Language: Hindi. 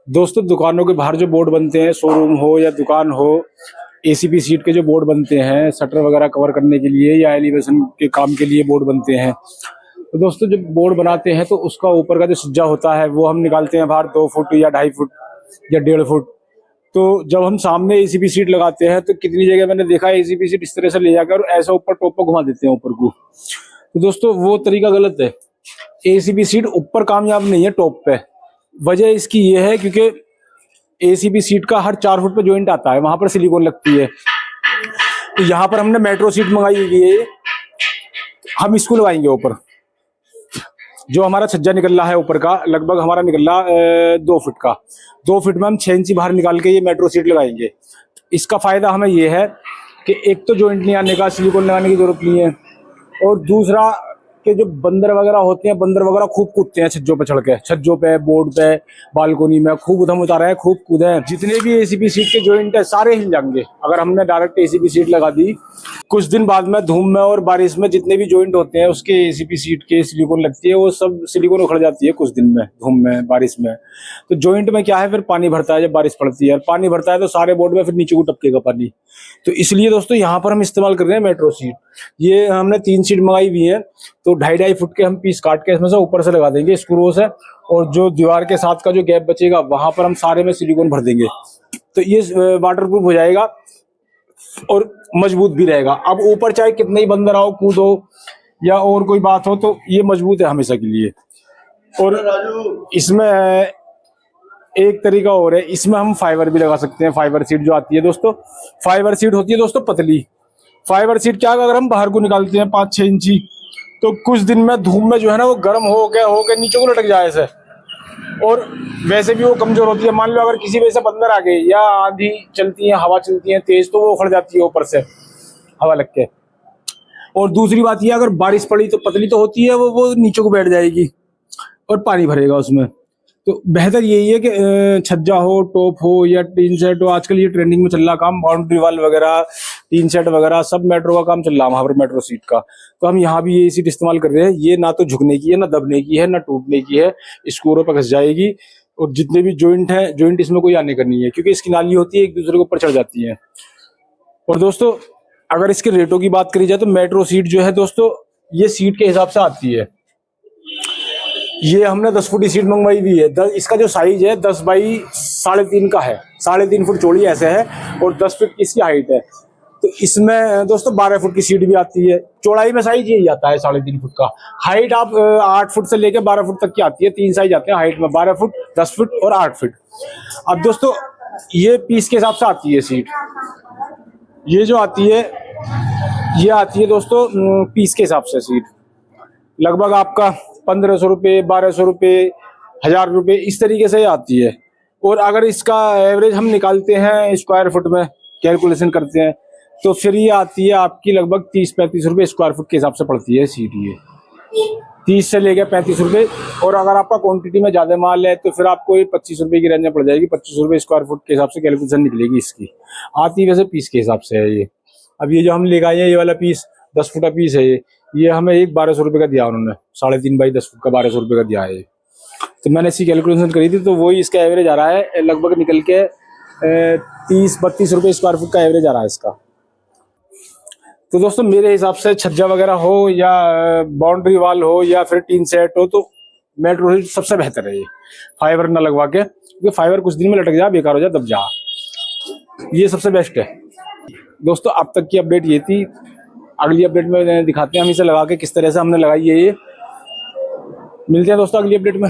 दोस्तों दुकानों के बाहर जो बोर्ड बनते हैं, शोरूम हो या दुकान हो, एसीपी सीट के जो बोर्ड बनते हैं शटर वगैरह कवर करने के लिए या एलिवेशन के काम के लिए बोर्ड बनते हैं। तो दोस्तों जब बोर्ड बनाते हैं तो उसका ऊपर का जो सज्जा होता है वो हम निकालते हैं बाहर 2 फुट या 2.5 फुट या 1.5 फुट। तो जब हम सामने एसीपी सीट लगाते हैं तो कितनी जगह मैंने देखा है एसीपी सीट इस तरह से ले जाकर ऐसा ऊपर टॉप पर घुमा देते हैं ऊपर को। तो दोस्तों वो तरीका गलत है। एसीपी सीट ऊपर कामयाब नहीं है टॉप पे। वजह इसकी ये है क्योंकि एसीपी सीट का हर 4 फुट पे जॉइंट आता है, वहां पर सिलिकॉन लगती है। तो यहाँ पर हमने मेट्रो सीट मंगाई हुई है, हम इसको लगाएंगे ऊपर। जो हमारा छज्जा निकल रहा है ऊपर का, लगभग हमारा निकल रहा 2 फुट का, 2 फुट में हम 6 इंची बाहर निकाल के ये मेट्रो सीट लगाएंगे। इसका फायदा हमें ये है कि एक तो जॉइंट नहीं आने का, सिलिकॉन लगाने की जरूरत नहीं है, और दूसरा कि जो बंदर वगैरह होते हैं, बंदर वगैरह खूब कूदते हैं छज्जों पे चढ़ के, छज्जों पे, बोर्ड पे, बालकोनी में खूब उधम उतारा है, खूब कूदे हैं। जितने भी एसीपी सीट के जॉइंट है सारे हिल जाएंगे अगर हमने डायरेक्ट एसीपी सीट लगा दी। कुछ दिन बाद में धूम में और बारिश में जितने भी जॉइंट होते हैं उसके एसीपी सीट के सिलिकॉन लगती है, वो सब सिलिकॉन उखड़ जाती है कुछ दिन में, धूम में, बारिश में। तो जॉइंट में क्या है, फिर पानी भरता है जब बारिश पड़ती है, पानी भरता है तो सारे बोर्ड में फिर नीचे को टपकेगा पानी। तो इसलिए दोस्तों यहाँ पर हम इस्तेमाल कर रहे हैं मेट्रो सीट। ये हमने 3 सीट मंगाई हुई है, तो 2.5 फुट के हम पीस काट के इसमें से ऊपर से लगा देंगे स्क्रू से, और जो दीवार के साथ का जो गैप बचेगा वहां पर हम सारे में सिलिकॉन भर देंगे। तो ये वाटरप्रूफ हो जाएगा और मजबूत भी रहेगा। अब ऊपर चाहे कितने ही बंदर आओ, कूद हो या और कोई बात हो, तो ये मजबूत है हमेशा के लिए। और इसमें एक तरीका और है, इसमें हम फाइबर भी लगा सकते हैं। फाइबर सीट जो आती है दोस्तों, फाइबर सीट होती है दोस्तों पतली। फाइबर सीट क्या, अगर हम बाहर को निकालते हैं 5-6 इंची, तो कुछ दिन में धूप में जो है ना वो गर्म हो के नीचे को लटक जाए ऐसे, और वैसे भी वो कमजोर होती है। मान लो अगर किसी वजह से बंदर आ गए या आंधी चलती है, हवा चलती है तेज, तो वो उखड़ जाती है ऊपर से हवा लग के। और दूसरी बात ये, अगर बारिश पड़ी तो पतली तो होती है, वो नीचे को बैठ जाएगी और पानी भरेगा उसमें। तो बेहतर यही है कि छज्जा हो, टॉप हो या टीन सेट हो, आजकल ये ट्रेंडिंग में चल रहा काम, बाउंड्री वाल वगैरह, टीन सेट वगैरह सब मेट्रो का काम चल रहा है वहां पर, मेट्रो सीट का। तो हम यहाँ भी ये सीट इस्तेमाल कर रहे हैं। ये ना तो झुकने की है, ना दबने की है, ना टूटने की है, स्क्रूओं पर घस जाएगी। और जितने भी जॉइंट है, जॉइंट इसमें कोई आने का नहीं है, क्योंकि इसकी नाली होती है एक दूसरे के ऊपर चढ़ जाती है। और दोस्तों अगर इसके रेटों की बात करी जाए तो मेट्रो सीट जो है दोस्तों, ये सीट के हिसाब से आती है। ये हमने 10 फुट की सीट मंगवाई हुई है। इसका जो साइज है 10 बाई 3.5 का है, 3.5 फुट चौड़ी ऐसे है, और 10 फुट इसकी हाइट है। तो इसमें दोस्तों 12 फुट की सीट भी आती है। चौड़ाई में साइज यही आता है 3.5 फुट का। हाइट आप 8 फुट से लेकर 12 फुट तक की आती है। 3 साइज आते हैं हाइट में, 12 फुट, 10 फुट और 8 फुट। अब दोस्तों ये पीस के हिसाब से आती है सीट। ये जो आती है, ये आती है दोस्तों पीस के हिसाब से सीट। लगभग आपका 1500 रुपये, 1200 रुपये, 1000 रुपये इस तरीके से आती है। और अगर इसका एवरेज हम निकालते हैं स्क्वायर फुट में, कैलकुलेशन करते हैं, तो फिर ये आती है आपकी लगभग 30-35 रुपये स्क्वायर फुट के हिसाब से पड़ती है सीट। ये 30 से लेकर 35 रुपये। और अगर आपका क्वांटिटी में ज़्यादा माल है तो फिर आपको ये 25 रुपये की रेंज में पड़ जाएगी। 25 रुपये स्क्वायर फुट के हिसाब से कैलकुलेशन निकलेगी इसकी। आती वैसे पीस के हिसाब से है ये। अब ये जो हम ले गए हैं, ये वाला पीस 10 फुट का पीस है, ये हमें एक 1200 रुपये का दिया उन्होंने। 3.5 बाई 10 फुट का 1200 रुपये का दिया है। तो मैंने इसकी कैलकुलेशन करी थी, तो वही इसका एवरेज आ रहा है लगभग निकल के 30-32 रुपये स्क्वायर फुट का एवरेज आ रहा है इसका। तो दोस्तों मेरे हिसाब से छज्जा वगैरह हो या बाउंड्री वाल हो या फिर टीन सेट हो, तो मेट्रो सबसे बेहतर है ये, फाइबर ना लगवा के। क्योंकि फाइबर कुछ दिन में लटक जा, बेकार हो जा, दब जा, ये सबसे बेस्ट है। दोस्तों अब तक की अपडेट ये थी। अगली अपडेट में दिखाते हैं हम इसे लगा के किस तरह से हमने लगाई है ये। मिलते हैं दोस्तों अगली अपडेट में।